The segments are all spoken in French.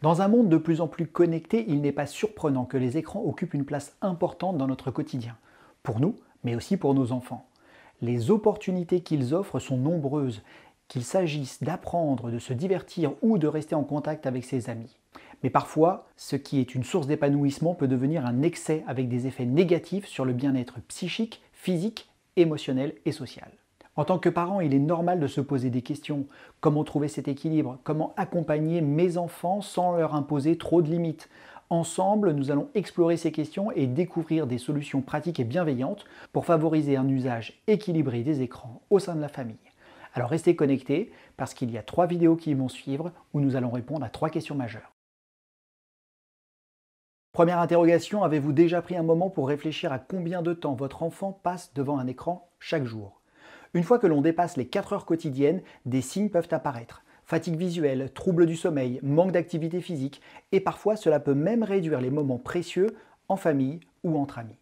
Dans un monde de plus en plus connecté, il n'est pas surprenant que les écrans occupent une place importante dans notre quotidien. Pour nous, mais aussi pour nos enfants. Les opportunités qu'ils offrent sont nombreuses, qu'il s'agisse d'apprendre, de se divertir ou de rester en contact avec ses amis. Mais parfois, ce qui est une source d'épanouissement peut devenir un excès avec des effets négatifs sur le bien-être psychique, physique, émotionnel et social. En tant que parent, il est normal de se poser des questions. Comment trouver cet équilibre? Comment accompagner mes enfants sans leur imposer trop de limites? Ensemble, nous allons explorer ces questions et découvrir des solutions pratiques et bienveillantes pour favoriser un usage équilibré des écrans au sein de la famille. Alors restez connectés parce qu'il y a 3 vidéos qui vont suivre où nous allons répondre à 3 questions majeures. Première interrogation, avez-vous déjà pris un moment pour réfléchir à combien de temps votre enfant passe devant un écran chaque jour? Une fois que l'on dépasse les 4 heures quotidiennes, des signes peuvent apparaître. Fatigue visuelle, troubles du sommeil, manque d'activité physique, et parfois cela peut même réduire les moments précieux en famille ou entre amis.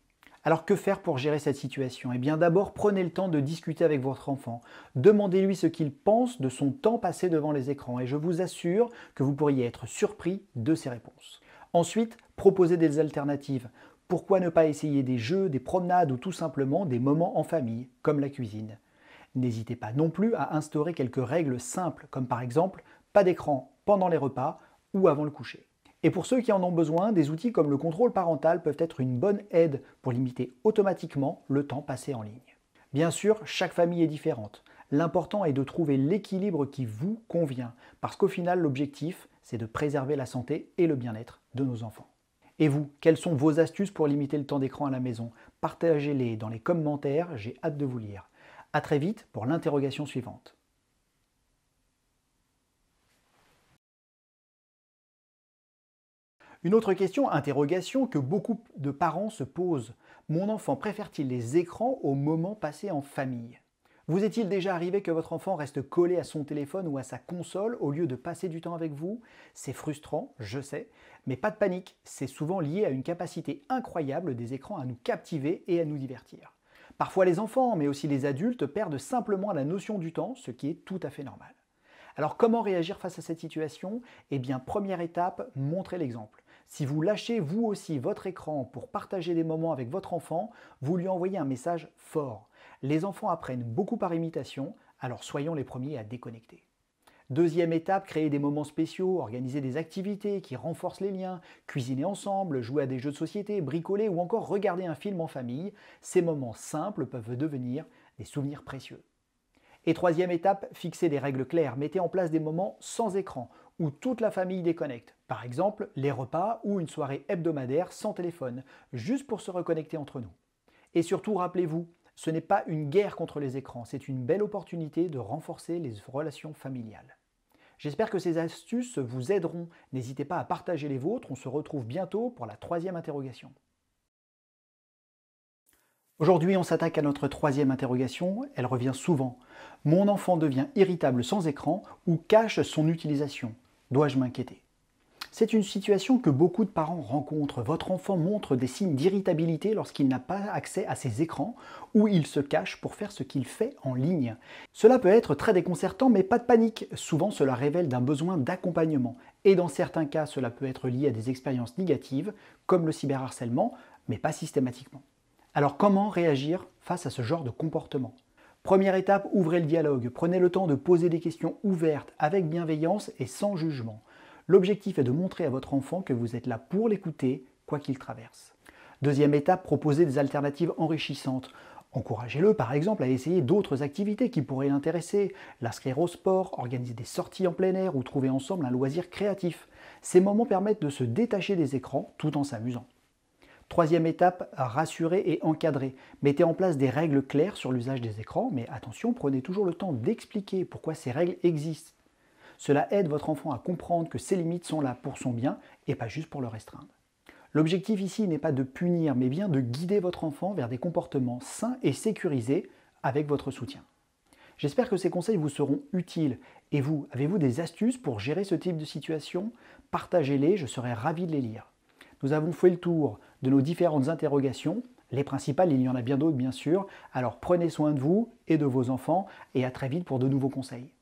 Alors que faire pour gérer cette situation? Eh bien d'abord prenez le temps de discuter avec votre enfant. Demandez-lui ce qu'il pense de son temps passé devant les écrans et je vous assure que vous pourriez être surpris de ses réponses. Ensuite, proposez des alternatives. Pourquoi ne pas essayer des jeux, des promenades ou tout simplement des moments en famille, comme la cuisine? N'hésitez pas non plus à instaurer quelques règles simples, comme par exemple pas d'écran pendant les repas ou avant le coucher. Et pour ceux qui en ont besoin, des outils comme le contrôle parental peuvent être une bonne aide pour limiter automatiquement le temps passé en ligne. Bien sûr, chaque famille est différente. L'important est de trouver l'équilibre qui vous convient, parce qu'au final, l'objectif, c'est de préserver la santé et le bien-être de nos enfants. Et vous, quelles sont vos astuces pour limiter le temps d'écran à la maison? Partagez-les dans les commentaires, j'ai hâte de vous lire. À très vite pour l'interrogation suivante. Une autre question, interrogation que beaucoup de parents se posent. Mon enfant préfère-t-il les écrans aux moments passés en famille? Vous est-il déjà arrivé que votre enfant reste collé à son téléphone ou à sa console au lieu de passer du temps avec vous? C'est frustrant, je sais, mais pas de panique, c'est souvent lié à une capacité incroyable des écrans à nous captiver et à nous divertir. Parfois les enfants, mais aussi les adultes, perdent simplement la notion du temps, ce qui est tout à fait normal. Alors comment réagir face à cette situation? Eh bien, première étape, montrez l'exemple. Si vous lâchez vous aussi votre écran pour partager des moments avec votre enfant, vous lui envoyez un message fort. Les enfants apprennent beaucoup par imitation, alors soyons les premiers à déconnecter. Deuxième étape, créer des moments spéciaux, organiser des activités qui renforcent les liens, cuisiner ensemble, jouer à des jeux de société, bricoler ou encore regarder un film en famille. Ces moments simples peuvent devenir des souvenirs précieux. Et troisième étape, fixer des règles claires. Mettez en place des moments sans écran, où toute la famille déconnecte. Par exemple, les repas ou une soirée hebdomadaire sans téléphone, juste pour se reconnecter entre nous. Et surtout, rappelez-vous, ce n'est pas une guerre contre les écrans, c'est une belle opportunité de renforcer les relations familiales. J'espère que ces astuces vous aideront. N'hésitez pas à partager les vôtres, on se retrouve bientôt pour la 3e interrogation. Aujourd'hui, on s'attaque à notre 3e interrogation, elle revient souvent. Mon enfant devient irritable sans écran ou cache son utilisation. Dois-je m'inquiéter? C'est une situation que beaucoup de parents rencontrent. Votre enfant montre des signes d'irritabilité lorsqu'il n'a pas accès à ses écrans ou il se cache pour faire ce qu'il fait en ligne. Cela peut être très déconcertant, mais pas de panique. Souvent, cela révèle d'un besoin d'accompagnement. Et dans certains cas, cela peut être lié à des expériences négatives, comme le cyberharcèlement, mais pas systématiquement. Alors comment réagir face à ce genre de comportement? Première étape, ouvrez le dialogue. Prenez le temps de poser des questions ouvertes, avec bienveillance et sans jugement. L'objectif est de montrer à votre enfant que vous êtes là pour l'écouter, quoi qu'il traverse. Deuxième étape, proposez des alternatives enrichissantes. Encouragez-le par exemple à essayer d'autres activités qui pourraient l'intéresser, l'inscrire au sport, organiser des sorties en plein air ou trouver ensemble un loisir créatif. Ces moments permettent de se détacher des écrans tout en s'amusant. Troisième étape, rassurer et encadrer. Mettez en place des règles claires sur l'usage des écrans, mais attention, prenez toujours le temps d'expliquer pourquoi ces règles existent. Cela aide votre enfant à comprendre que ses limites sont là pour son bien et pas juste pour le restreindre. L'objectif ici n'est pas de punir, mais bien de guider votre enfant vers des comportements sains et sécurisés avec votre soutien. J'espère que ces conseils vous seront utiles. Et vous, avez-vous des astuces pour gérer ce type de situation? Partagez-les, je serai ravi de les lire. Nous avons fait le tour de nos différentes interrogations. Les principales, il y en a bien d'autres bien sûr. Alors prenez soin de vous et de vos enfants et à très vite pour de nouveaux conseils.